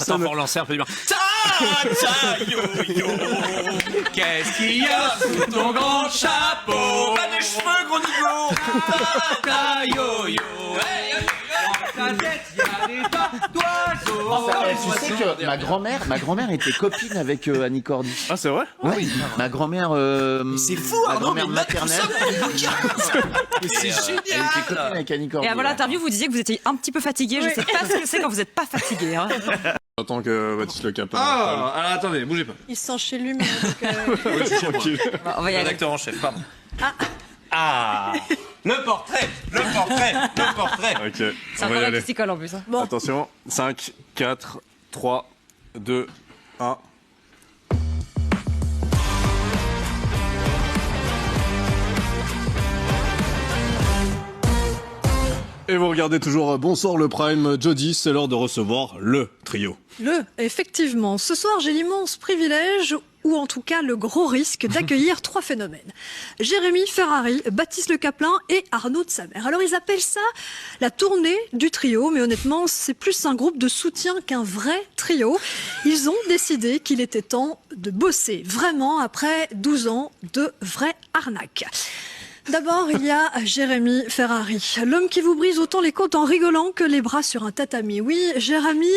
Attends, faut relancer un peu du bien. Ta yo yo, qu'est-ce qu'il y a sous ton grand chapeau? Pas des cheveux, gros niveau. Ta yo yo, ta tête, y a des tas d'oiseaux. Tu sais que ma grand-mère était copine avec Annie Cordy. Ah, c'est vrai? Oui. Ma grand-mère. C'est fou, ma Arnaud, grand-mère mais maternelle. c'est génial. Elle était copine avec Annie Cordy. Et avant l'interview, vous disiez que vous étiez un petit peu fatigué. Je sais pas ce que c'est quand vous n'êtes pas fatigué. Hein. J'attends que Baptiste Le Capin. Ah, alors attendez, bougez pas. Il se sent chez lui, mais Tranquille. On va y aller. Rédacteur en chef, pardon. Ah, le portrait. Ok, C'est on un va y peu aller. artisticole en plus. Hein. bon. Attention, 5, 4, 3, 2, 1. Et vous regardez toujours Bonsoir le Prime. Jody, c'est l'heure de recevoir le trio. Effectivement. Ce soir, j'ai l'immense privilège, ou en tout cas le gros risque, d'accueillir trois phénomènes. Jérémy Ferrari, Baptiste Le Caplin et Arnaud de Samer. Alors ils appellent ça la tournée du trio, mais honnêtement, c'est plus un groupe de soutien qu'un vrai trio. Ils ont décidé qu'il était temps de bosser, vraiment, après 12 ans de vraie arnaque. D'abord, il y a Jérémy Ferrari, l'homme qui vous brise autant les côtes en rigolant que les bras sur un tatami. Oui, Jérémy,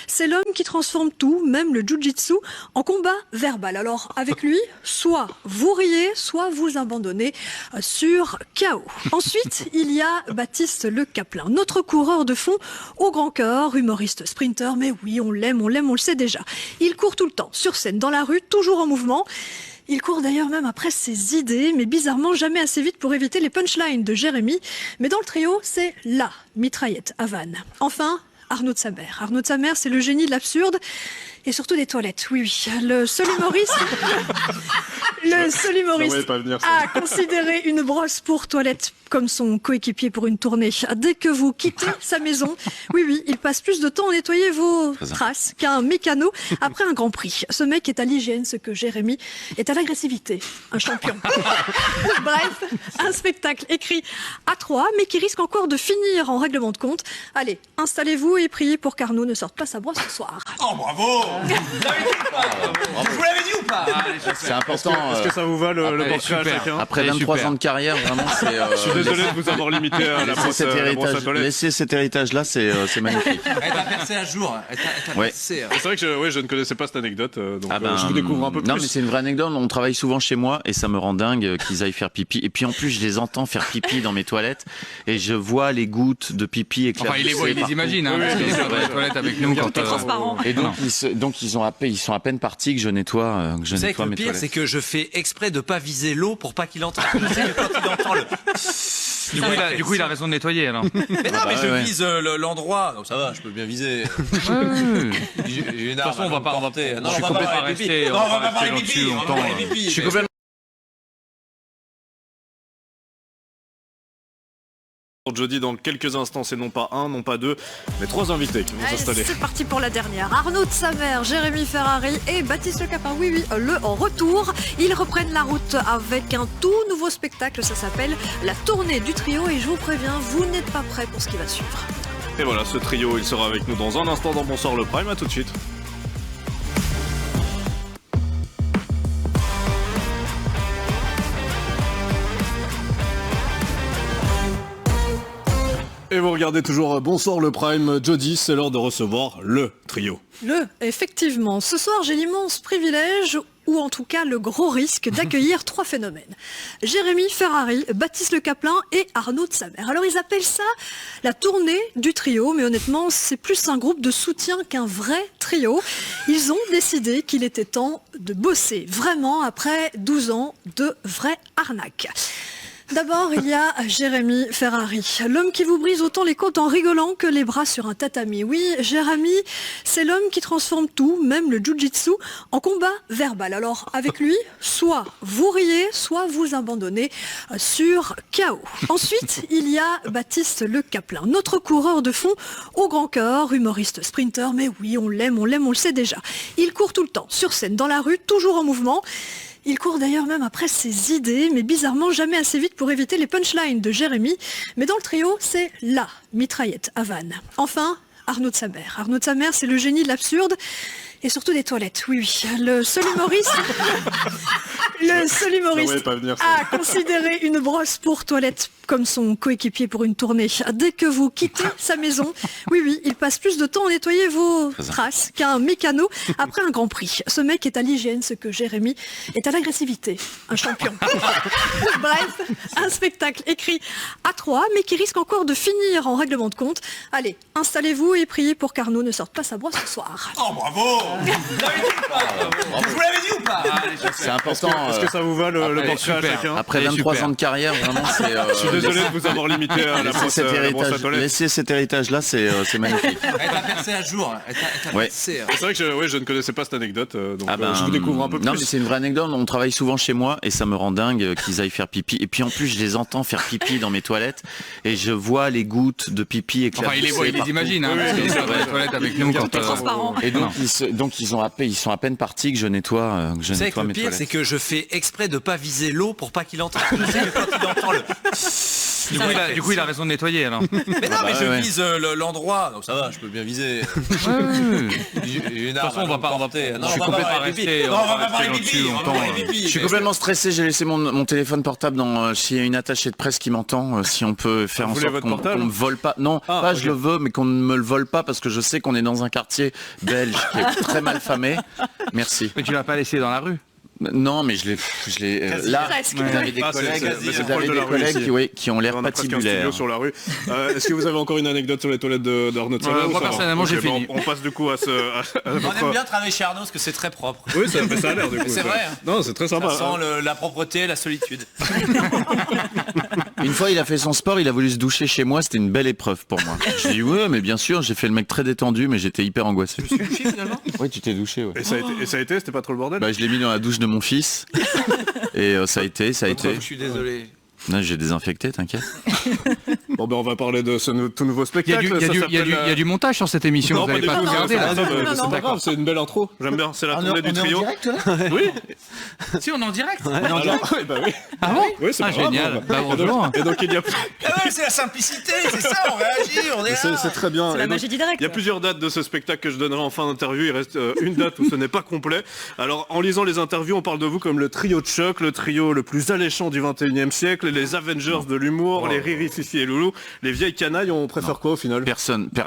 c'est l'homme qui transforme tout, même le jujitsu, en combat verbal. Alors, avec lui, soit vous riez, soit vous abandonnez sur KO. Ensuite, il y a Baptiste Le Caplin, notre coureur de fond au grand cœur, humoriste sprinter, mais oui, on l'aime, on le sait déjà. Il court tout le temps, sur scène, dans la rue, toujours en mouvement. Il court d'ailleurs même après ses idées, mais bizarrement jamais assez vite pour éviter les punchlines de Jérémy. Mais dans le trio, c'est la mitraillette à vanne. Enfin, Arnaud de Samer. Arnaud de Samer, c'est le génie de l'absurde et surtout des toilettes. Oui, oui. Le seul humoriste Pas venir, ça. a considéré une brosse pour toilette comme son coéquipier pour une tournée. Dès que vous quittez sa maison, oui, il passe plus de temps à nettoyer vos traces qu'un mécano après un grand prix. Ce mec est à l'hygiène, ce que Jérémy est à l'agressivité. Un champion. Bref, un spectacle écrit à trois, mais qui risque encore de finir en règlement de compte. Allez, installez-vous et priez pour qu'Arnaud ne sorte pas sa brosse ce soir. Oh, bravo. Je vous l'avais dit ou pas? C'est important. Est-ce que ça vous va le portrait à chacun? Après 23 ans de carrière, vraiment, c'est. Je suis désolé de vous avoir limité à la brosse à toilette. Laissez cet héritage-là, c'est magnifique. Elle t'a percé à jour. Elle t'a Ouais. percé. C'est vrai que je ne connaissais pas cette anecdote, donc Ah ben, je vous découvre un peu plus. Non, mais c'est une vraie anecdote. On travaille souvent chez moi et ça me rend dingue qu'ils aillent faire pipi. Et puis en plus, je les entends faire pipi dans mes toilettes et je vois les gouttes de pipi éclater. Enfin, il les imagine, hein, parce qu'ils sont dans les toilettes avec nous quand. Transparent. Et donc ils sont à peine partis que je nettoie, Vous savez que le mes pire, toilettes. c'est que je fais exprès de pas viser l'eau pour pas qu'il entende. Je sais que quand il entend le. Du coup, il a raison de nettoyer, alors. Mais non, bah mais je ouais. vise l'endroit. Donc ça va, je peux bien viser. J'ai une De toute façon, on va pas porter. Non, je suis on va complètement pas rester. resté. Non, on va pas parler là-dessus pipi. On va longtemps. pas parler pipi. Je suis mais- complètement. Jody, dans quelques instants, c'est non pas un, non pas deux, mais trois invités qui vont Allez, s'installer. c'est parti pour la dernière. Arnaud de Samer, Jérémy Ferrari et Baptiste Le Caplin. Oui, le retour. Ils reprennent la route avec un tout nouveau spectacle. Ça s'appelle la tournée du trio. Et je vous préviens, vous n'êtes pas prêts pour ce qui va suivre. Et voilà, ce trio, il sera avec nous dans un instant dans Bonsoir le Prime. À tout de suite. Et vous regardez toujours Bonsoir le Prime. Jody, c'est l'heure de recevoir le trio. Effectivement. Ce soir, j'ai l'immense privilège, ou en tout cas le gros risque, d'accueillir trois phénomènes. Jérémy Ferrari, Baptiste Le Caplin et Arnaud de Samer. Alors ils appellent ça la tournée du trio, mais honnêtement, c'est plus un groupe de soutien qu'un vrai trio. Ils ont décidé qu'il était temps de bosser, vraiment, après 12 ans de vraie arnaque. D'abord, il y a Jérémy Ferrari, l'homme qui vous brise autant les côtes en rigolant que les bras sur un tatami. Oui, Jérémy, c'est l'homme qui transforme tout, même le jujitsu, en combat verbal. Alors, avec lui, soit vous riez, soit vous abandonnez sur KO. Ensuite, il y a Baptiste Le Caplin, notre coureur de fond au grand cœur, humoriste sprinter, mais oui, on l'aime, on le sait déjà. Il court tout le temps, sur scène, dans la rue, toujours en mouvement. Il court d'ailleurs même après ses idées, mais bizarrement jamais assez vite pour éviter les punchlines de Jérémy. Mais dans le trio, c'est la mitraillette à vanne. Enfin, Arnaud de Samer. Arnaud de Samer, c'est le génie de l'absurde et surtout des toilettes. Oui, oui. Le seul humoriste pas venir, ça. a considéré une brosse pour toilette comme son coéquipier pour une tournée. Dès que vous quittez sa maison, oui, il passe plus de temps à nettoyer vos traces qu'un mécano après un Grand Prix. Ce mec est à l'hygiène, ce que Jérémy est à l'agressivité. Un champion. Bref, un spectacle écrit à 3, mais qui risque encore de finir en règlement de compte. Allez, installez-vous et priez pour qu'Arnaud ne sorte pas sa brosse ce soir. Oh bravo. Vous l'avez dit ou pas? Je vous l'avais dit ou pas? C'est important. Est-ce que ça vous va le portrait à chacun? Après 23 ans de carrière, vraiment, c'est. Je suis désolé de vous avoir limité à la brosse à toilette. Laissez cet héritage-là, c'est magnifique. Elle t'a percé à jour. Elle t'a Ouais. percé. C'est vrai que je ne connaissais pas cette anecdote, donc Ah ben, je vous découvre un peu plus. Non, mais c'est une vraie anecdote. On travaille souvent chez moi et ça me rend dingue qu'ils aillent faire pipi. Et puis en plus, je les entends faire pipi dans mes toilettes et je vois les gouttes de pipi éclater. Enfin, il les voit, il les imagine, hein, parce qu'ils sont dans les toilettes avec nous quand... transparent. Et donc ils sont à peine partis que je nettoie, Vous savez que le mes pire, toilettes. c'est que je fais exprès de pas viser l'eau pour pas qu'il entende. Je sais que quand il entend le. Du coup, il a raison de nettoyer, alors. Mais non, mais je ouais. vise l'endroit. Donc ça va, je peux bien viser. De toute façon, on va pas porter. je suis complètement resté. Non, on va pas parler pipi. On va pas parler pipi. Je suis complètement stressé, j'ai laissé mon téléphone portable s'il y a une attachée de presse qui m'entend, si on peut faire en voulez sorte votre qu'on portable me vole pas. Non, Ah, ok. je le veux, mais qu'on ne me le vole pas parce que je sais qu'on est dans un quartier belge qui est très mal famé. Merci. Mais tu l'as pas laissé dans la rue. Non, mais je l'ai là. Presque. Vous avez des Ah, collègues, mais c'est vous proche avez de des la rue collègues ici. qui ont l'air On a presque un patibulaires. studio sur la rue. Est-ce que vous avez encore une anecdote sur les toilettes d'Arnaud de Samer Moi, ou ça va? personnellement, Ok, j'ai bon, fini. On passe du coup à On votre... aime bien travailler chez Arnaud parce que c'est très propre. Oui, ça a l'air du coup. C'est ça. vrai, hein. Non, c'est très sympa. Ça sent la propreté, la solitude. Une fois, il a fait son sport, il a voulu se doucher chez moi, c'était une belle épreuve pour moi. J'ai dit ouais, mais bien sûr, j'ai fait le mec très détendu, mais j'étais hyper angoissé. Finalement. Oui, tu t'es douché, ouais. Et ça a été, c'était pas trop le bordel? Bah, je l'ai mis dans la douche de mon fils. Et ça a été. Je suis désolé. Non, j'ai désinfecté, t'inquiète. Bon, ben on va parler de ce tout nouveau Il y a spectacle. il y a du montage sur cette émission, Non, vous n'avez pas pas du tout. regardé là. C'est pas grave, c'est une belle intro. J'aime bien, c'est la tournée du trio. Oui. Si, on est en direct. Alors, oui, bah oui. Ah bon? Oui, c'est Ah, pas grave. génial. Bah, Et donc- heureusement. Et donc il y a Ah ouais, c'est la simplicité, c'est ça, on réagit, on est là. c'est très bien. C'est Et la donc, magie du direct. il y a plusieurs dates de ce spectacle que je donnerai en fin d'interview. Il reste une date où ce n'est pas complet. Alors, en lisant les interviews, on parle de vous comme le trio de choc, le trio le plus alléchant du 21e siècle, les Avengers de l'humour, les Riri, Fifi et Loulou, les vieilles canailles. On préfère quoi au final?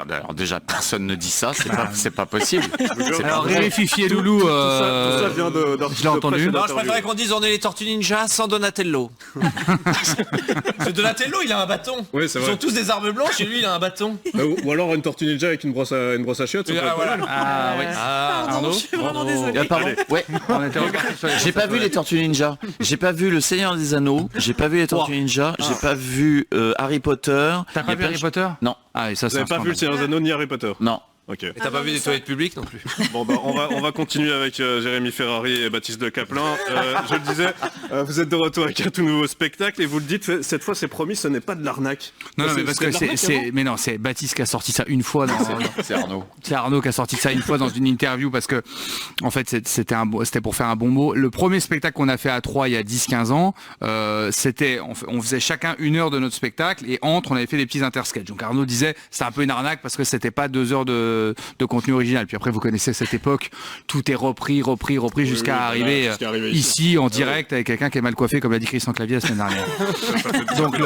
Alors déjà, personne ne dit ça, c'est pas possible. Alors, Riri, Fifi et Loulou, Tout ça vient je l'ai entendu. Non, je préférais qu'on dise on est les Tortues Ninja sans Donatello. Parce que Donatello, il a un bâton. Oui, c'est Ils vrai. ont tous des armes blanches et lui, il a un bâton. Ou alors une tortue ninja avec une brosse à chiottes. ça peut Ah, être voilà. Ah oui. Ah, Pardon, je suis vraiment désolée. Ah, pardon. Ouais. On était reparti sur les J'ai pas vu les Tortues Ninja. J'ai pas vu le Seigneur des Anneaux. J'ai pas vu les Tortues Ninja. J'ai pas vu Harry Potter. T'as Il y pas a vu plein Harry de- Potter? Non. Ah, et ça, Vous c'est n'avez pas vu le Seigneur des Anneaux ni Harry Potter? Non. Ok. Et t'as pas vu des toilettes publiques non plus. Bon, bah, on va continuer avec Jérémy Ferrari et Baptiste de Caplin. Je le disais, vous êtes de retour avec un tout nouveau spectacle et vous le dites, cette fois c'est promis, ce n'est pas de l'arnaque. Non, mais parce que mais non, c'est Baptiste qui a sorti ça une fois C'est Arnaud. c'est Arnaud qui a sorti ça une fois dans une interview parce que, en fait, c'était pour faire un bon mot. Le premier spectacle qu'on a fait à 3 il y a 10-15 ans, on faisait chacun 1 heure de notre spectacle et on avait fait des petits intersketchs. Donc Arnaud disait, c'était un peu une arnaque parce que c'était pas 2 heures de contenu original. Puis après, vous connaissez cette époque, tout est repris jusqu'à arriver jusqu'à arriver ici en direct avec quelqu'un qui est mal coiffé, comme l'a dit Christian Clavier la semaine dernière. Donc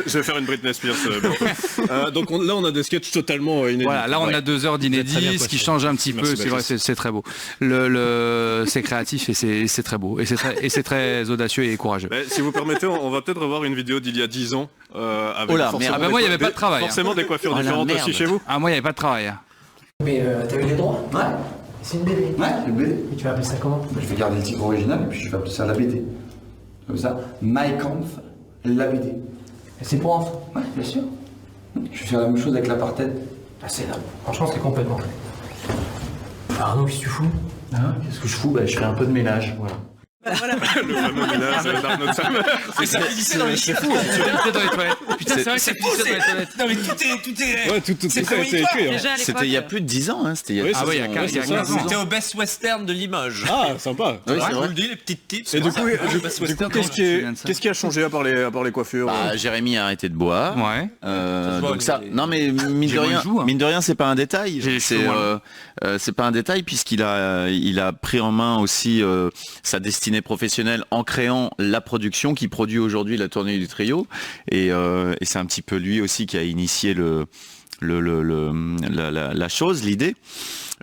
je vais faire une Britney Spears bientôt. Donc là on a des sketchs totalement inédits. Voilà, là on a 2 heures d'inédit, ce qui change un petit Merci, peu, c'est vrai, Baptiste. c'est très beau. C'est créatif et c'est très beau. Et c'est très audacieux et courageux. Mais si vous permettez, on va peut-être revoir une vidéo d'il y a 10 ans. Avec Oh là, forcément merde. Ah bah moi, il y des- avait pas de travail, hein. Forcément des coiffures Oh la différentes merde. aussi chez vous. Ah, moi il n'y avait pas de travail. hein. Mais t'as eu les droits? Ouais, C'est une BD. ouais, le BD. Et tu vas appeler ça comment? Je vais garder le titre original et puis je vais appeler ça la BD. Comme ça, My Kampf, la BD. Et c'est pour enfants. Ouais, bien sûr. Je vais faire la même chose avec l'apartheid. Ah, c'est énorme. Franchement, c'est complètement dingue. Arnaud, qu'est-ce que tu fous? Qu'est-ce que je fous? Je fais un peu de ménage. Voilà. Voilà. Le fameux ménage d'Arnaud de Samer. Et ça finissait dans les chiffres. C'était dans les toilettes. Putain, c'est vrai que ça finissait dans les toilettes. Non mais tout est. Ouais, tout C'est ça a comme été histoire. écrit. Hein. Déjà à l'époque. C'était il y a plus de 10 ans. Hein. C'était il y a Oui, 10 c'est Ah ouais, il y a ans. 15 c'est ça. ans. C'était au Best Western de Limoges. Ah, sympa. Oui, Je c'est vous vrai. le dis, les petites tips. Et du coup, Best du coup, Western, qu'est-ce qui a changé à part les coiffures Bah, Jérémy a arrêté de boire. Ouais. voit, Donc ça, non mais J'ai moins de joues, hein. mine de rien, c'est pas un détail. J'ai les cheveux C'est pas un détail puisqu'il a pris en main aussi sa destinée professionnelle en créant la production qui produit aujourd'hui la tournée du trio. Et c'est un petit peu lui aussi qui a initié la chose, l'idée.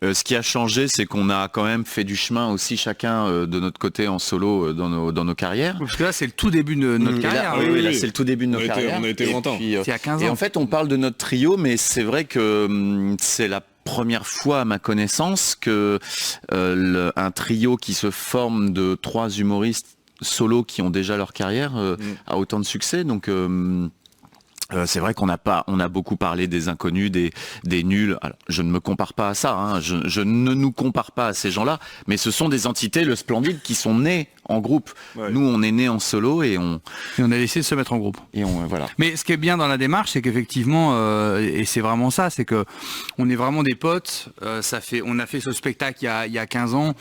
Ce qui a changé, c'est qu'on a quand même fait du chemin aussi chacun de notre côté en solo dans nos carrières. Parce que là, c'est le tout début de notre Et là, carrière. oui, oui, là, oui. c'est le tout début de nos On a été- carrières. on a été Et longtemps. puis, C'est à 15 et ans. en fait, on parle de notre trio, mais c'est vrai que c'est la première fois à ma connaissance que un trio qui se forme de 3 humoristes solo qui ont déjà leur carrière a autant de succès. Donc c'est vrai qu'on a beaucoup parlé des inconnus, des nuls. Alors, je ne me compare pas à ça, hein. Je ne nous compare pas à ces gens-là, mais ce sont des entités, le Splendide, qui sont nés en groupe. Ouais. Nous, on est nés en solo et on a essayé de se mettre en groupe. voilà. Mais ce qui est bien dans la démarche, c'est qu'effectivement, et c'est vraiment ça, c'est que on est vraiment des potes. On a fait ce spectacle il y a 15 ans,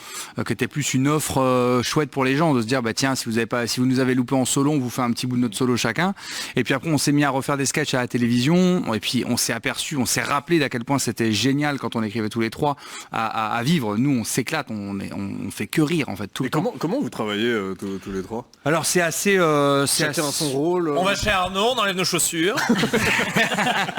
qui était plus une offre chouette pour les gens, de se dire bah tiens, si vous nous avez loupé en solo, on vous fait un petit bout de notre solo chacun. Et puis après, on s'est mis à refaire des sketchs à la télévision. Et puis on s'est rappelé d'à quel point c'était génial quand on écrivait tous les trois à vivre. Nous, on s'éclate, on fait que rire en fait tout Et le temps. comment vous travaillez tous les trois? Alors c'est assez, Chacun a son rôle. On va chez Arnaud, on enlève nos chaussures.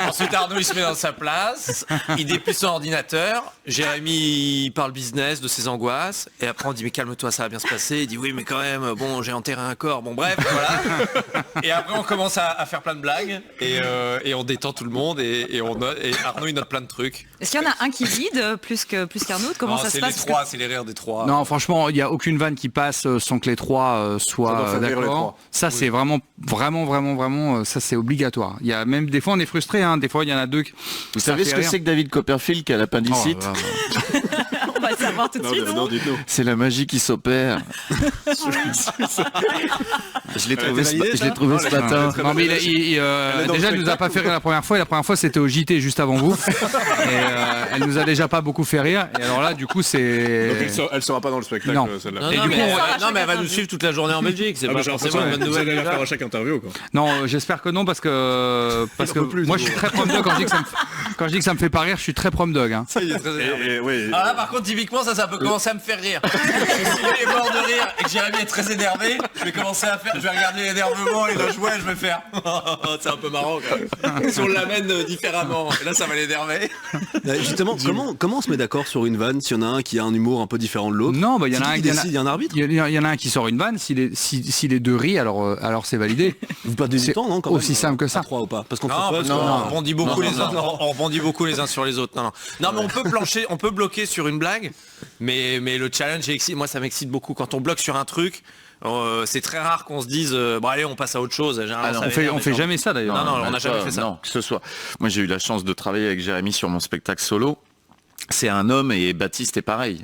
Ensuite Arnaud il se met dans sa place, il déplie son ordinateur. Jérémy il parle business, de ses angoisses. Et après on dit mais calme-toi, ça va bien se passer. Il dit oui mais quand même, bon j'ai enterré un corps. Bon bref, voilà. Et après on commence à faire plein de blagues. Et on détend tout le monde et Arnaud il note plein de trucs. Est-ce qu'il y en a un qui lead plus qu'un autre? Comment Non, ça se c'est passe? les trois, c'est les rires des trois. Non, franchement, il n'y a aucune vanne qui passe sans que les trois Ça doit soient faire rire les d'accord. trois. Ça, c'est vraiment, ça c'est obligatoire. Il y a même des fois, on est frustré. Hein. Des fois, il y en a deux. Vous savez ce que c'est que David Copperfield qui a l'appendicite? On va le savoir tout de suite. Non, dites-nous. C'est la magie qui s'opère. Je l'ai trouvé ce matin. Non, mais déjà, elle nous a pas fait rire la première fois. Et la première fois, c'était au JT juste avant vous. Et elle nous a déjà pas beaucoup fait rire. Et alors là, du coup, Donc c'est. elle sera pas dans le spectacle, Non. celle-là. Non, Et non, du mais, coup, non, mais elle va nous suivre toute la journée en Belgique. C'est Ah, pas mais j'ai l'impression forcément une bonne que vous allez nouvelle. la faire à chaque interview, quoi. Non, j'espère que non parce que moi, je suis très prom dog quand je dis que ça me fait pas rire. Je suis très prom dog. Hein. Il est très énervé. Et oui. Alors là, par contre, typiquement, ça peut commencer à me faire rire. Si il est mort de rire et que Jérémy est très énervé, je vais regarder l'énervement et la joie et je vais faire. C'est un peu marrant quand même. Si on l'amène différemment, et là, ça va l'énerver. Justement, comment on se met d'accord sur une vanne s'il y en a un qui a un humour un peu différent de l'autre? Non, bah il y en a C'est un qui qui décide, il y a un arbitre? Il y en a un qui sort une vanne. Si les deux rient, alors c'est validé. Vous perdez du C'est temps, non, quand même, aussi simple que ça. à trois ou pas? Parce qu'on Non, fait parce pas, qu'on ça- rebondit beaucoup les uns. On rebondit beaucoup les uns sur les autres. Non, mais on peut plancher, on peut bloquer sur une blague, mais le challenge moi ça m'excite beaucoup. Quand on bloque sur un truc, c'est très rare qu'on se dise bon allez on passe à autre chose. Généralement, ça On vénère les fait gens. jamais ça d'ailleurs. Non, on n'a jamais fait ça. Non, que ce soit. Moi, j'ai eu la chance de travailler avec Jérémy sur mon spectacle solo. C'est un homme et Baptiste est pareil.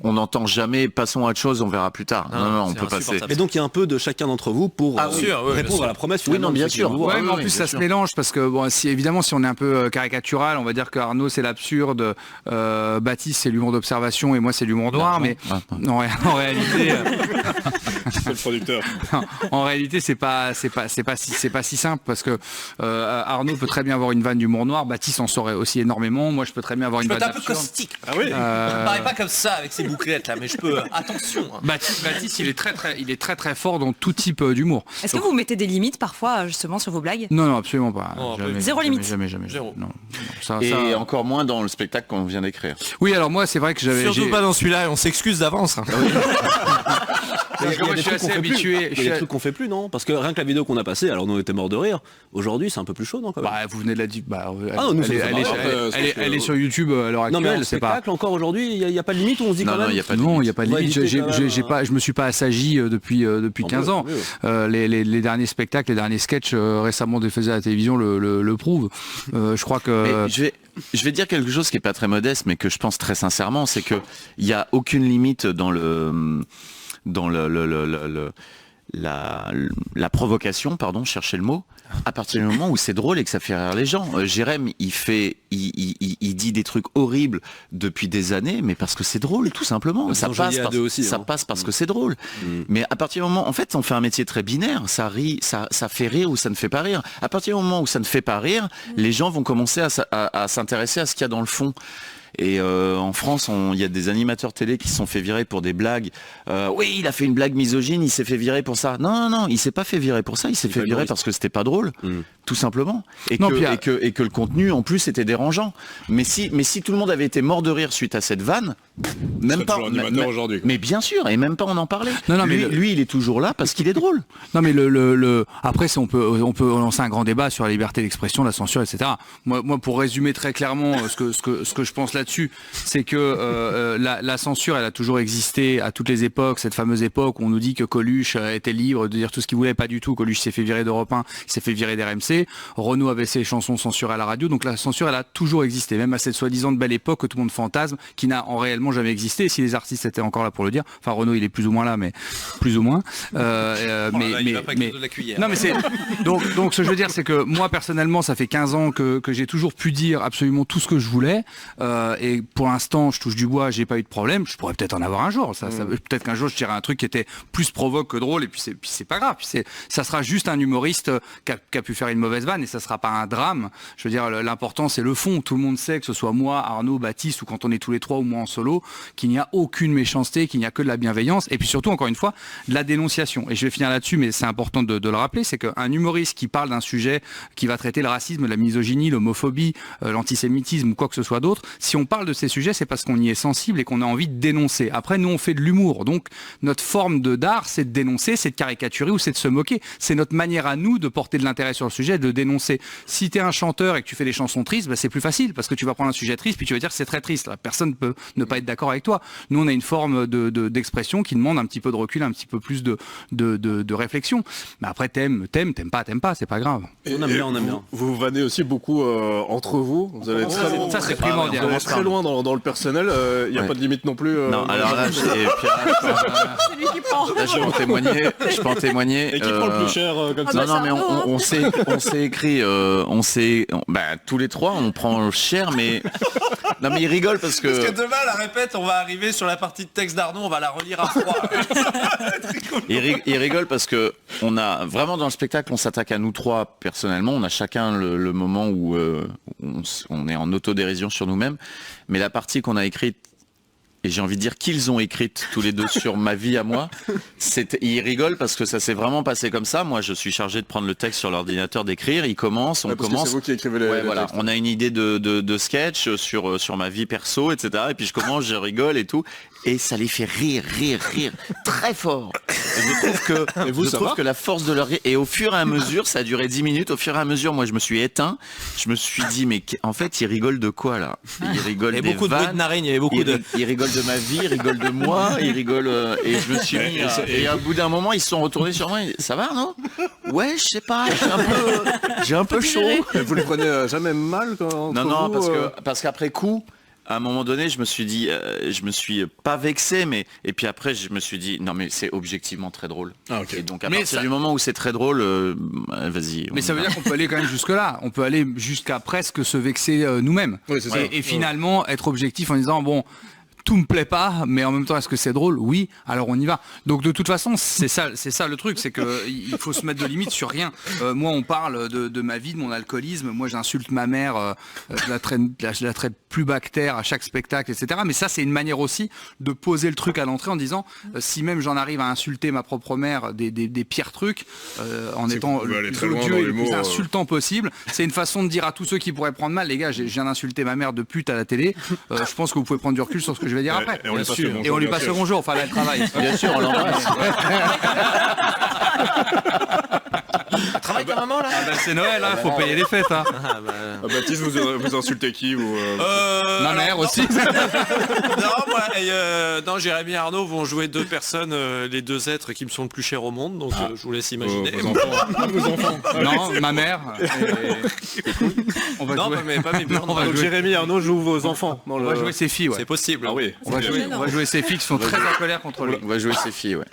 On n'entend jamais passons à autre chose, on verra plus tard. Non, on c'est peut passer. insupportable. Et donc il y a un peu de chacun d'entre vous pour Ah, sûr, oui, bien répondre sûr. à la promesse. Oui, finalement, non, bien de ceux qui sûr. vous voient. Ouais, mais en oui, plus ça bien se sûr. mélange parce que bon, évidemment si on est un peu caricatural, on va dire que Arnaud c'est l'absurde, Baptiste c'est l'humour d'observation et moi c'est l'humour noir, mais en réalité, C'est le producteur. en réalité c'est pas si simple parce que Arnaud peut très bien avoir une vanne d'humour noir, Baptiste en saurait aussi énormément, moi je peux très bien avoir une Je peux vanne être un peu absurde. caustique. Ah oui. Il me paraît pas comme ça avec ses bouclettes là, mais je peux. Attention. Hein. Baptiste il est très très fort dans tout type d'humour. Est-ce que vous mettez des limites parfois justement sur vos blagues? Non, absolument pas. Oh, Jamais, zéro jamais, limite. Jamais. Zéro. Non. Ça, Et encore moins dans le spectacle qu'on vient d'écrire. Oui, alors moi c'est vrai que Surtout pas dans celui-là, on s'excuse d'avance. Hein. parce que moi je suis assez habitué. Il y a des trucs qu'on fait plus, non? Parce que rien que la vidéo qu'on a passée, alors nous on était morts de rire. Aujourd'hui, c'est un peu plus chaud, non, quand même? Bah, vous venez de la dire. Bah, non, nous, ça elle, nous est- fait elle est- marrer. elle est sur YouTube à l'heure Non, mais en actuelle. C'est pas. spectacle, encore aujourd'hui, il n'y a pas de limite où on se dit Non, quand non, même. il y a pas de Non, il n'y a pas de On va limite. éviter quand même, Je me suis pas assagi depuis 15 ans. Les derniers spectacles, les derniers sketchs récemment diffusés à la télévision le prouvent. Je crois que. Mais je vais dire quelque chose qui est pas très modeste, mais que je pense très sincèrement, c'est que il y a aucune limite dans la provocation, pardon, cherchez le mot, à partir du moment où c'est drôle et que ça fait rire les gens. Jérém, il dit des trucs horribles depuis des années, mais parce que c'est drôle, tout simplement. Ça passe parce que c'est drôle. Mais à partir du moment, en fait, on fait un métier très binaire, ça fait rire ou ça ne fait pas rire. À partir du moment où ça ne fait pas rire, les gens vont commencer à s'intéresser à ce qu'il y a dans le fond. Et en France, il y a des animateurs télé qui se sont fait virer pour des blagues. Oui, il a fait une blague misogyne, il s'est fait virer pour ça. Non, il s'est pas fait virer pour ça, il s'est fait virer parce que c'était pas drôle, tout simplement. Et que le contenu, en plus, était dérangeant. Mais si tout le monde avait été mort de rire suite à cette vanne, même pas. aujourd'hui. Mais bien sûr, et même pas on en parlait. Non, lui, il est toujours là parce qu'il est drôle. Non, mais après, on peut lancer un grand débat sur la liberté d'expression, la censure, etc. Moi, pour résumer très clairement ce que je pense là-dessus, c'est que la censure, elle a toujours existé à toutes les époques. Cette fameuse époque où on nous dit que Coluche était libre de dire tout ce qu'il voulait, pas du tout. Coluche s'est fait virer d'Europe 1, il s'est fait virer d'RMC. Renaud avait ses chansons censurées à la radio. Donc la censure, elle a toujours existé, même à cette soi-disant de belle époque que tout le monde fantasme, qui n'a en réellement jamais existé. Si les artistes étaient encore là pour le dire, enfin Renaud, il est plus ou moins là, mais plus ou moins. Il va pas de la cuillère. Non, mais c'est donc ce que je veux dire, c'est que moi personnellement, ça fait 15 ans que j'ai toujours pu dire absolument tout ce que je voulais. Et pour l'instant, je touche du bois, j'ai pas eu de problème. Je pourrais peut-être en avoir un jour. Peut-être qu'un jour, je dirais un truc qui était plus provoque que drôle, et puis c'est pas grave. Ça sera juste un humoriste qui a pu faire une mauvaise vanne, et ça sera pas un drame. Je veux dire, l'important, c'est le fond. Tout le monde sait, que ce soit moi, Arnaud, Baptiste, ou quand on est tous les trois, ou moi en solo, qu'il n'y a aucune méchanceté, qu'il n'y a que de la bienveillance, et puis surtout, encore une fois, de la dénonciation. Et je vais finir là-dessus, mais c'est important de le rappeler, c'est qu'un humoriste qui parle d'un sujet qui va traiter le racisme, la misogynie, l'homophobie, l'antisémitisme ou quoi que ce soit d'autre, si on parle de ces sujets, c'est parce qu'on y est sensible et qu'on a envie de dénoncer. Après, nous, on fait de l'humour. Donc, notre forme d'art, c'est de dénoncer, c'est de caricaturer ou c'est de se moquer. C'est notre manière à nous de porter de l'intérêt sur le sujet, de dénoncer. Si tu es un chanteur et que tu fais des chansons tristes, c'est plus facile parce que tu vas prendre un sujet triste puis tu vas dire que c'est très triste. Personne ne peut ne pas être d'accord avec toi. Nous, on a une forme d'expression qui demande un petit peu de recul, un petit peu plus de réflexion. Mais après, t'aimes pas, c'est pas grave. On aime bien. Vous vannez aussi beaucoup entre vous. Vous allez ça, c'est primordial. Très loin dans le personnel, il n'y a pas de limite non plus. Non, alors là, C'est lui qui prend. là, je peux en témoigner. Et qui prend le plus cher comme ça? Non, mais on s'est écrit, tous les trois, on prend cher, mais non, mais il rigole parce que demain, à la répète, on va arriver sur la partie de texte d'Arnaud, on va la relire à froid. il rigole parce que on a vraiment dans le spectacle, on s'attaque à nous trois personnellement. On a chacun le moment où on est en autodérision sur nous-mêmes. Mais la partie qu'on a écrite, et j'ai envie de dire qu'ils ont écrite tous les deux sur ma vie à moi, ils rigolent parce que ça s'est vraiment passé comme ça. Moi, je suis chargé de prendre le texte sur l'ordinateur, d'écrire. On commence. C'est vous qui écrivez les voilà. textes. On a une idée de sketch sur ma vie perso, etc. Et puis je commence, je rigole et tout. Et ça les fait rire très fort. Et je trouve que la force de leur rire, et au fur et à mesure, ça a duré 10 minutes, au fur et à mesure, moi je me suis éteint, je me suis dit, mais en fait, ils rigolent de quoi là? Ils rigolent des beaucoup de bruit de narine, il y avait beaucoup ils rigolent de ma vie, ils rigolent de moi, ils rigolent, et je me suis mis, et au bout d'un moment, ils se sont retournés sur moi, ça va, non? Ouais, je sais pas, j'ai un peu chaud. Et vous les prenez jamais mal quand Non, parce qu'après coup, à un moment donné, je me suis dit, je me suis pas vexé, mais et puis après, je me suis dit, non mais c'est objectivement très drôle. Ah, okay. Et donc à partir du moment où c'est très drôle, vas-y. Mais ça veut dire qu'on peut aller quand même jusque là. On peut aller jusqu'à presque se vexer nous-mêmes. Oui, c'est ça. Et finalement être objectif en disant bon. Tout me plaît pas, mais en même temps, est-ce que c'est drôle? Oui, alors on y va. Donc de toute façon, c'est ça le truc, c'est que il faut se mettre de limites sur rien. Moi, on parle de ma vie, de mon alcoolisme. Moi, j'insulte ma mère, je la traite plus bactère à chaque spectacle, etc. Mais ça, c'est une manière aussi de poser le truc à l'entrée en disant, si même j'en arrive à insulter ma propre mère des pires trucs, en étant l'odieux et le plus insultant possible, c'est une façon de dire à tous ceux qui pourraient prendre mal, les gars, je viens d'insulter ma mère de pute à la télé. Je pense que vous pouvez prendre du recul sur ce que je vais dire après. Et on lui passe le bonjour, enfin là, elle travaille. Bien sûr, on l'embrasse. Travaille ta maman là. C'est Noël, hein, faut payer les fêtes. Hein. Baptiste, vous insultez qui ou, Ma mère aussi. Non, Jérémy et Arnaud vont jouer deux personnes, les deux êtres qui me sont le plus chers au monde, donc je vous laisse imaginer. vos enfants. Non, ma mère. On va Non, jouer. mais pas mes burnes. On va Donc jouer. Jérémy et Arnaud jouent vos enfants. Dans On va jouer ses filles, ouais. C'est possible. Ah oui. On va jouer ses filles qui sont très en colère contre lui. On va jouer ses filles, ouais.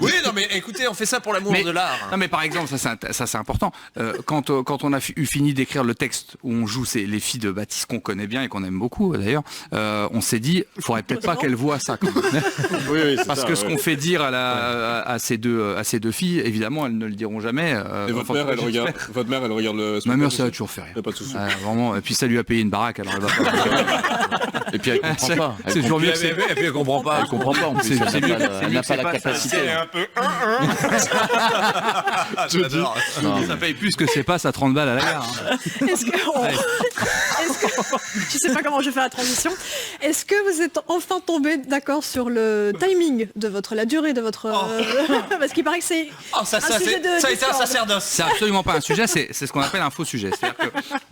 Oui, non, mais écoutez, on fait ça pour l'amour Mais- de l'art. Non mais par exemple, ça c'est important. Quand on a eu fini d'écrire le texte où on joue les filles de Baptiste qu'on connaît bien et qu'on aime beaucoup d'ailleurs, on s'est dit, faudrait peut-être pas qu'elles voient ça. Quand même. Oui, c'est Parce ça, que ce ouais. qu'on fait dire à ces deux filles, évidemment, elles ne le diront jamais. Et votre mère, elle regarde le. Ma mère, ça a toujours fait rire. Y a pas de souci. Vraiment. Et puis ça lui a payé une baraque, alors elle va pas. Et puis elle comprend pas. Elle C'est toujours mieux. Et puis elle comprend pas. Elle comprend pas en plus. C'est mieux- c'est Elle mieux n'a que pas c'est la pas ça. capacité. J'adore. Ça paye plus que c'est pas à 30 balles à la gare. Hein. Est-ce que, je sais pas comment je vais faire la transition. Est-ce que vous êtes enfin tombé d'accord sur le timing de la durée de votre, parce qu'il paraît que c'est Oh, ça un sujet de a été un discorde. sacerdoce. C'est absolument pas un sujet, c'est ce qu'on appelle un faux sujet. C'est-à-dire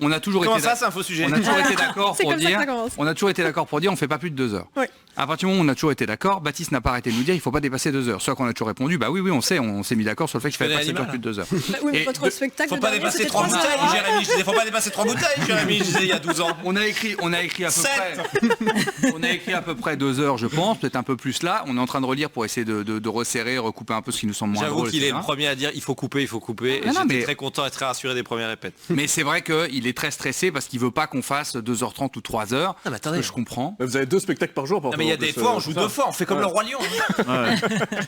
qu'on a toujours Comment été. ça, c'est un faux sujet? On a toujours été d'accord C'est pour comme ça que dire. ça commence. On a toujours été d'accord pour dire on fait pas plus de 2 heures. Ouais. À partir du moment où on a toujours été d'accord, Baptiste n'a pas arrêté de nous dire il faut pas dépasser 2 heures. Soit qu'on a toujours répondu bah oui on sait, on s'est mis d'accord sur le fait qu'il fallait pas que ça dure plus de 2 heures. Bah oui, mais Et votre spectacle. Faut pas dernier, dépasser c'était 3 3 bouteilles, heures. Jérémy. Je disais, faut pas dépasser 3 bouteilles, Jérémy. Je disais il y a 12 ans. On a écrit à peu 7. près. On a écrit à peu près 2 heures, je pense, peut-être un peu plus là. On est en train de relire pour essayer de resserrer, recouper un peu ce qui nous semble moins J'avoue drôle. qu'il est etc. le premier à dire il faut couper. Et Non, j'étais mais- très content et très rassuré des premières répètes. Mais c'est vrai qu'il est très stressé parce qu'il veut pas qu'on fasse 2h30 ou 3 heures. mais attendez. Que je comprends. Mais vous avez 2 spectacles par jour, Non, mais il y a des fois, on joue 2 fois. On fait comme le Roi Lion.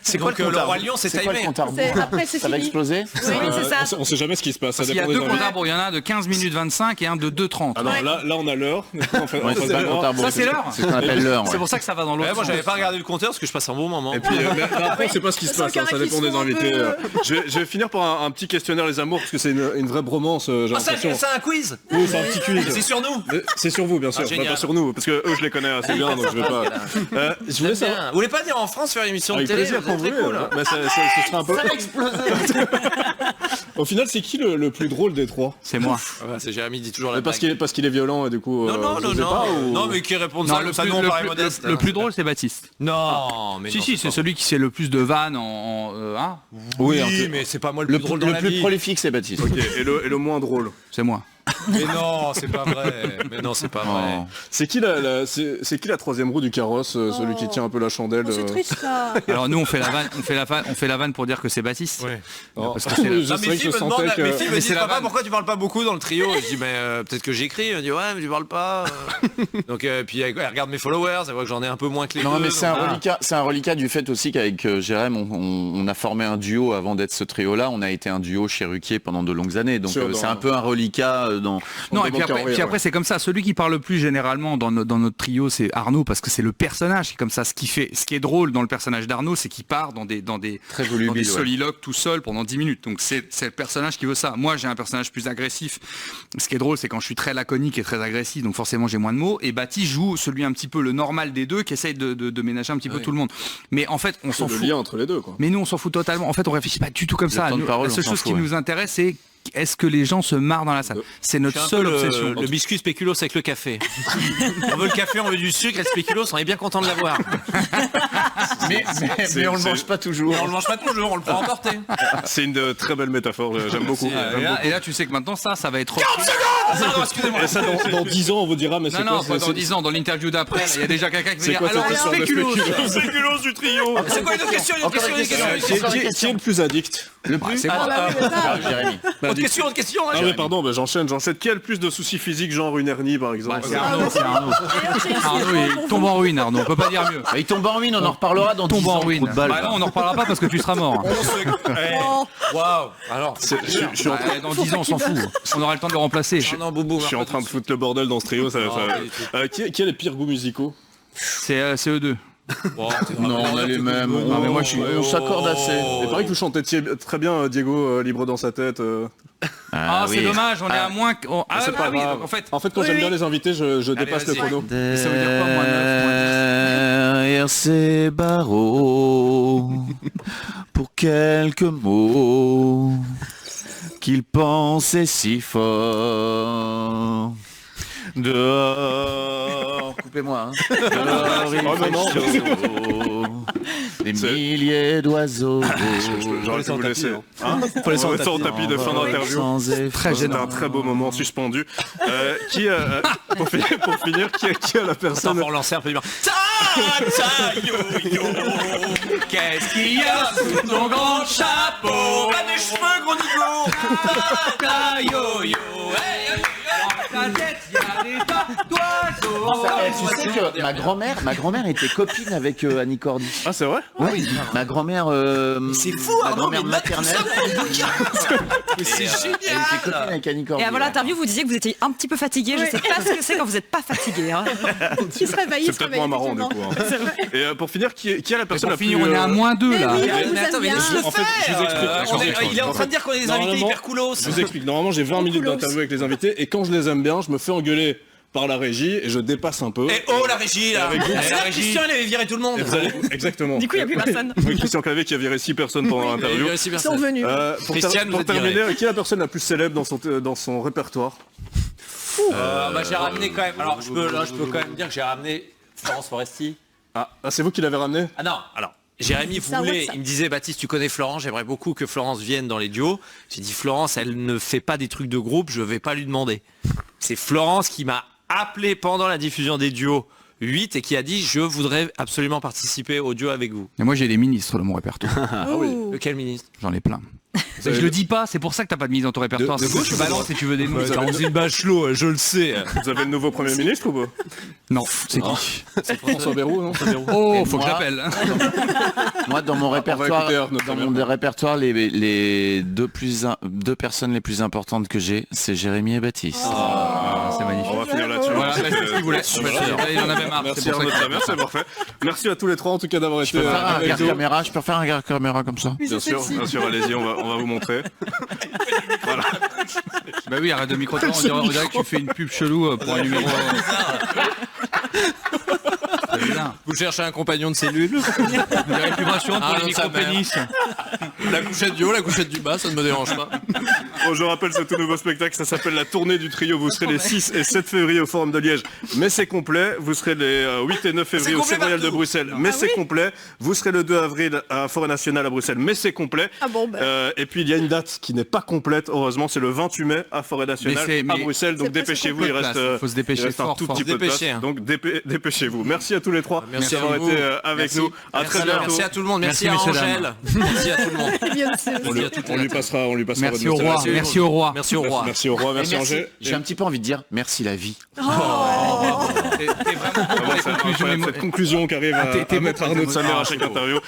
C'est quoi Donc le Roi Lion, c'est quoi le timé. compte à rebours Après, c'est Ça va fini. exploser Oui, c'est ça. On sait jamais ce qui se passe. Ça Parce qu'il y a dépend des 2 envies. comptes à rebours. Il y en a un de 15 minutes 25 et un de 2h30. Ah non, là on a l'heure. En fait, Ouais, en face c'est de le moi. compte à rebours. Ça, c'est l'heure. C'est ce qu'on appelle l'heure. C'est ouais. pour ça que ça va dans l'autre Ouais, moi, sens. j'avais pas regardé le compteur parce que je passe un bon moment. Et puis, mais après, on sait pas ce qui se Sans passe, hein, ça carré dépend qui des sont un invités. peu- Je vais finir par un petit questionnaire les amours, parce que c'est une vraie bromance, j'ai Ah, ça, l'impression. c'est un quiz. Oui, c'est un petit quiz. C'est sur nous. Mais c'est sur vous, bien sûr, Ah, génial. pas sur nous, parce que eux, je les connais assez bien, donc je vais pas. Je voulais savoir. Vous voulez pas venir en France faire une émission de Avec télé? plaisir Vous quand êtes vous très voulez. cool. Bah, ce sera un peu. Au final, c'est qui le plus drôle des trois? C'est moi. Ouais, c'est Jérémy dit toujours la Parce blague. qu'il est violent et du coup. Non, non, vous non, osez non. pas, ou- Non, mais qui répondent Non, ça, ça nous on paraît modeste. le plus drôle, c'est Baptiste. Non, mais Si, non, si, c'est pas- celui qui sait le plus de vannes hein. Oui, un peu. mais c'est pas moi le plus drôle dans Le la plus vie. prolifique, c'est Baptiste. Ok, et le moins drôle. C'est moi. Mais non, c'est pas vrai. Mais non, c'est pas vrai. Oh. C'est qui c'est qui la troisième roue du carrosse, celui qui tient un peu la chandelle Oh, c'est triste ça. Alors nous, on fait la vanne pour dire que c'est Baptiste. Ouais. Oh, parce que c'est je Non, sais mes que filles je me demandent, sentais que. mes filles me Mais disent c'est la papa vanne. pourquoi tu parles pas beaucoup dans le trio. Et je dis mais peut-être que j'écris. Elle me dit ouais mais tu parles pas. Donc puis elle regarde mes followers, elle voit que j'en ai un peu moins que les Non deux. mais c'est donc, un reliquat du fait aussi qu'avec Jérém on a formé un duo avant d'être ce trio là, on a été un duo chez Ruquier pendant de longues années, donc Sûr, c'est dans- un peu un reliquat dans... Non, On et puis demande qu'à après, rire, ouais. c'est comme ça. Celui qui parle le plus généralement dans notre trio, c'est Arnaud, parce que c'est le personnage qui est comme ça. Ce qui est drôle dans le personnage d'Arnaud, c'est qu'il part dans des Très dans volubile, des ouais. soliloques tout seul pendant 10 minutes. Donc c'est le personnage qui veut ça. Moi, j'ai un personnage plus agressif. Ce qui est drôle, c'est quand je suis très laconique et très agressif, donc forcément j'ai moins de mots. Et Baptiste joue celui un petit peu le normal des deux, qui essaye de ménager un petit peu tout le monde. Mais en fait, on C'est s'en le fout. lien entre les deux, quoi. Mais nous, on s'en fout totalement. En fait, on réfléchit pas du tout comme ça. temps de Nous, parole, la seule on s'en chose qui fout, ouais. nous intéresse, c'est est-ce que les gens se marrent dans la salle. C'est je notre suis un seule peu obsession. le biscuit spéculoos avec le café. On veut le café, on veut du sucre et le spéculoos, on est bien content de l'avoir. Mais on le mange pas toujours. Mais on le mange pas toujours, on le prend emporter. C'est une très belle métaphore, j'aime beaucoup. Et là, tu sais que maintenant, ça va être... Pardon, excusez-moi. Et ça, dans 10 ans, on vous dira, mais c'est Non, quoi pas dans 10 ans, dans l'interview d'après, il y a déjà quelqu'un qui va C'est dire quoi alors cette histoire de spéculoos. spéculoos du trio? C'est quoi une autre question? Une autre question, une autre question. Qui est le plus addict? Le plus C'est moi. Jérémy. Autre question, autre question. Ah oui, pardon, bah, j'enchaîne. Qui a le plus de soucis physiques, genre une hernie par exemple? C'est Arnaud. Arnaud, il tombe en ruine, Arnaud. On peut pas dire mieux. Il tombe en ruine, on en reparlera dans 10 Tombe en ans. ruine. trou de balle. Bah non, on en reparlera pas parce que tu seras mort. Waouh. Alors, Je suis en train- Dans 10 ans, on s'en fout. On aura le temps de le remplacer. non, Boubou. je suis en train de foutre le bordel dans ce trio. Qui a les pires goûts musicaux? C'est eux deux. Non, on a les mêmes. Non, mais moi, je suis... On s'accorde assez. Il paraît que vous chantez très bien Diego, libre dans sa tête. Ah, c'est oui. dommage, on est à moins... Ah, C'est pas oui, grave. donc, en fait... En fait, quand j'aime bien les invités, je dépasse le vas-y. chrono. Et ça veut dire quoi, moins 9, moins 10 Derrière ces barreaux, pour quelques mots qu'il pensait si fort. Dehors, coupez-moi, hein. Dehors, il fait chaud. Des milliers d'oiseaux. J'aurais pu vous laisser. Hein Faut laisser ça au tapis de fin d'interview. Très C'était un très beau moment suspendu. Pour finir, qui a la personne Pour lancer un peu du bien. Yo-yo, qu'est-ce qu'il y a sous ton grand chapeau? Pas des cheveux, gros nigo. Yo-yo, Tu sais que ma grand-mère était copine avec Annie Cordy. Ah, c'est vrai? Oui, ma grand-mère. c'est fou, ma Arnaud, grand-mère mais maternelle. Mais c'est Elle était copine génial. avec Annie Cordy. Et avant l'interview, vous disiez que vous étiez un petit peu fatigué. Je sais pas ce que c'est quand vous n'êtes pas fatigué. Hein. Qui se réveille, C'est peut-être moins marrant du coup. Hein. Et pour finir, qui a la personne Pour la finir, plus... on est à -2 là. oui, on vous Mais attends, aime mais bien. laisse-le En fait, je vous explique. faire. Je vous explique. Il est en train de dire qu'on est des invités Normalement, hyper coolos. Je vous explique. Normalement, j'ai 20 minutes d'interview avec les invités et quand je les aime bien, je me fais engueuler par la régie et je dépasse un peu. Et oh la régie là. Avec vous. Eh, la régie. Christian il avait viré tout le monde. Et vous allez- Exactement. Du coup, il n'y a plus personne. Oui, Christian Clavier qui a viré 6 personnes pendant l'interview. Ils sont venus. Christiane, vous Pour êtes terminer, viré. qui est la personne la plus célèbre dans son répertoire? J'ai ramené quand même. Alors je peux quand même dire que j'ai ramené Florence Foresti. Ah, c'est vous qui l'avez ramené? Ah non, alors Jérémy Ça, voulait, ça. il me disait Baptiste, tu connais Florence, j'aimerais beaucoup que Florence vienne dans les duos. J'ai dit Florence, elle ne fait pas des trucs de groupe, je vais pas lui demander. C'est Florence qui m'a appelé pendant la diffusion des duos 8 et qui a dit je voudrais absolument participer au duo avec vous. Et moi j'ai des ministres dans mon répertoire. Ouh. Lequel ministre? J'en ai plein. Je le dis pas, c'est pour ça que t'as pas de mise dans ton répertoire. De C'est que gauche tu ou de balances et tu veux des noms. Roselyne Bachelot, je le sais. Vous avez le nouveau Premier ministre ou pas? Non, c'est qui? François Bayrou, non? Oh, Et faut que moi- j'appelle. Moi, dans mon répertoire, écouter Arnaud, dans très mon bien. répertoire, les deux personnes les plus importantes que j'ai, c'est Jérémy et Baptiste. C'est magnifique. On va finir là-dessus. Voilà, c'est ce qu'il voulait. Il en avait marre. Merci C'est pour Arnaud ça que- Samer, c'est parfait. Merci à tous les trois en tout cas d'avoir Je été peux faire un avec regard nous. caméra, je peux faire un regard caméra comme ça. Bien sûr, allez-y, on va vous montrer. Bah oui, arrête de micro on dirait que tu fais une pub chelou pour un numéro. C'est bizarre. Vous cherchez un compagnon de cellule? On dirait une pub rassurante pour Ah, les non, ça micro-pénis. La couchette du haut, la couchette du bas, ça ne me dérange pas. Bon, je rappelle ce tout nouveau spectacle, ça s'appelle La Tournée du Trio. Vous serez les 6 et 7 février au Forum de Liège, mais c'est complet. Vous serez les 8 et 9 février au complet Céréal de partout. Bruxelles, mais c'est complet. Vous serez le 2 avril à Forêt Nationale à Bruxelles, mais c'est complet. Ah bon, ben. Et puis il y a une date qui n'est pas complète, heureusement, c'est le 28 mai à Forêt Nationale Mais à Bruxelles. Donc c'est presque dépêchez-vous, il reste, Faut se dépêcher il reste un fort, tout fort. petit peu de place. Dépêchez, hein. Donc dépêchez-vous. Merci à tous les trois Merci d'avoir à vous. été avec Merci. nous. À très bientôt. Merci à tout le monde, merci, Merci, à messieurs, Angèle. Merci à tout le monde. Bien sûr. On lui passera Merci votre au roi. message. Merci au roi. Merci au roi. Merci au roi, merci Et merci. Angers. J'ai un petit peu envie de dire merci la vie. T'es vraiment bon pour les C'est conclusions incroyable, cette conclusion qu'arrive t'es à bon mettre pour les Arnaud de Samer à émotions. chaque interview.